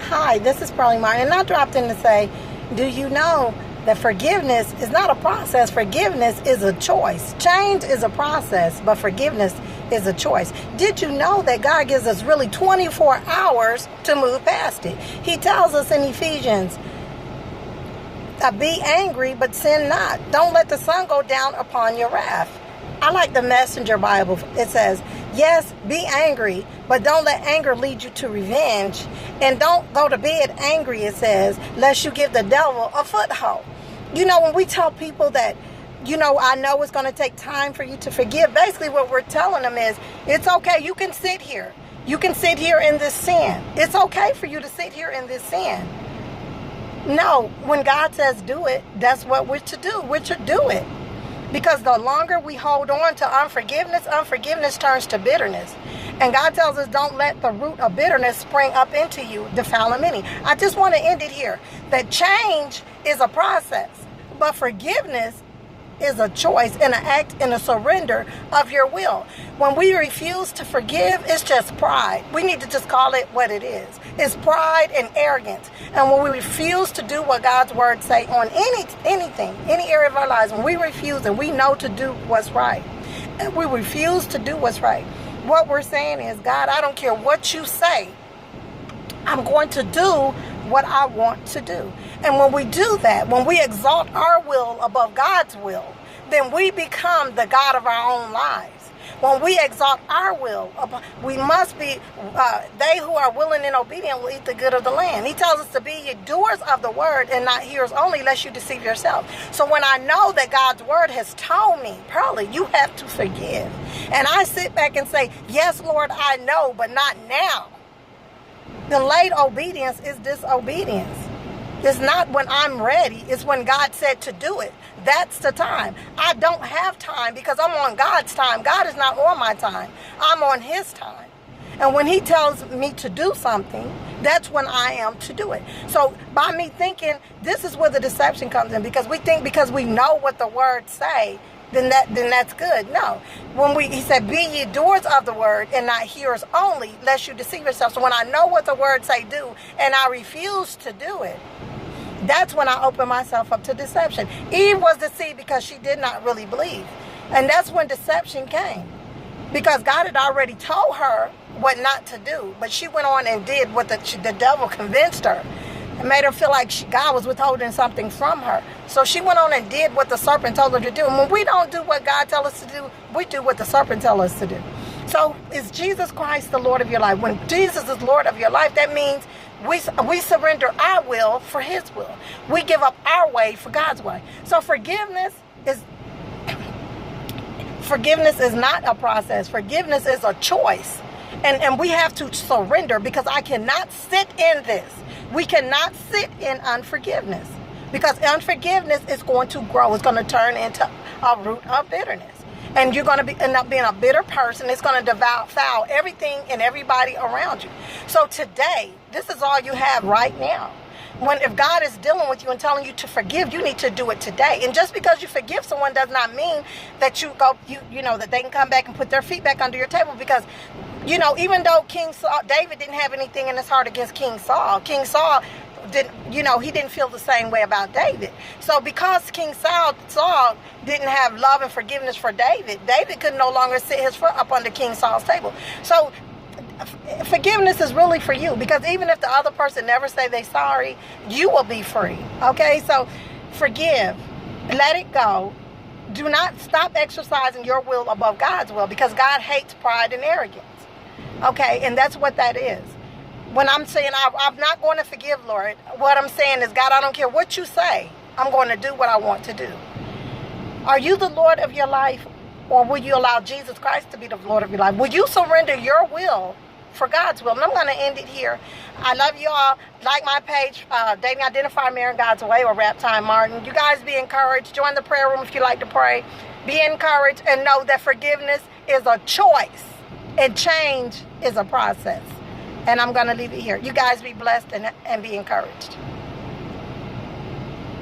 Hi, this is Pearlie Martin, and I dropped in to say, do you know that forgiveness is not a process? Forgiveness is a choice. Change is a process, but forgiveness is a choice. Did you know that God gives us really 24 hours to move past it? He tells us in Ephesians, be angry, but sin not. Don't let the sun go down upon your wrath. I like the Messenger Bible. It says, yes, be angry, but don't let anger lead you to revenge. And don't go to bed angry, it says, lest you give the devil a foothold. You know, when we tell people that, I know it's going to take time for you to forgive, basically what we're telling them is, it's okay, you can sit here. You can sit here in this sin. It's okay for you to sit here in this sin. No, when God says do it, that's what we're to do. We're to do it. Because the longer we hold on to unforgiveness turns to bitterness. And God tells us, don't let the root of bitterness spring up into you, defiling many. I just want to end it here. That change is a process, but forgiveness is a choice and an act and a surrender of your will. When we refuse to forgive, it's just pride. We need to just call it what it is. It's pride and arrogance. And when we refuse to do what God's word say on anything, any area of our lives, when we refuse and we know to do what's right, and we refuse to do what's right, what we're saying is, God, I don't care what you say. I'm going to do what I want to do. And when we do that, when we exalt our will above God's will, then we become the God of our own lives. When we exalt our will, we must be, they who are willing and obedient will eat the good of the land. He tells us to be doers of the word and not hearers only, lest you deceive yourself. So when I know that God's word has told me, Pearlie, you have to forgive. And I sit back and say, yes, Lord, I know, but not now. Delayed obedience is disobedience. It's not when I'm ready. It's when God said to do it. That's the time. I don't have time because I'm on God's time. God is not on my time. I'm on his time. And when he tells me to do something, that's when I am to do it. So by me thinking, this is where the deception comes in, because we think because we know what the words say, then that's good. No. He said, be ye doers of the word and not hearers only, lest you deceive yourself. So when I know what the word say do and I refuse to do it, that's when I open myself up to deception. Eve was deceived because she did not really believe. And that's when deception came. Because God had already told her what not to do. But she went on and did what the devil convinced her. And made her feel like God was withholding something from her. So she went on and did what the serpent told her to do. And when we don't do what God tells us to do, we do what the serpent tells us to do. So is Jesus Christ the Lord of your life? When Jesus is Lord of your life, that means we surrender our will for his will. We give up our way for God's way. So forgiveness is not a process. Forgiveness is a choice. And we have to surrender, because I cannot sit in this. We cannot sit in unforgiveness, because unforgiveness is going to grow. It's going to turn into a root of bitterness. And you're going to end up being a bitter person. It's going to devour everything and everybody around you. So today, this is all you have right now. If God is dealing with you and telling you to forgive, you need to do it today. And just because you forgive someone does not mean that that they can come back and put their feet back under your table. Because, even though David didn't have anything in his heart against King Saul he didn't feel the same way about David. So because King Saul didn't have love and forgiveness for David could no longer sit his foot up under King Saul's table. So forgiveness is really for you, because even if the other person never say they're sorry, you will be free. Okay, so forgive, let it go. Do not stop exercising your will above God's will, because God hates pride and arrogance. Okay, and that's what that is. When I'm saying I'm not going to forgive, Lord, what I'm saying is, God, I don't care what you say. I'm going to do what I want to do. Are you the Lord of your life, or will you allow Jesus Christ to be the Lord of your life? Will you surrender your will for God's will? And I'm going to end it here. I love you all. Like my page, Dating Identify Marrying God's Way, or Rap Time Martin. You guys be encouraged. Join the prayer room if you like to pray. Be encouraged, and know that forgiveness is a choice and change is a process. And I'm going to leave it here. You guys be blessed and be encouraged.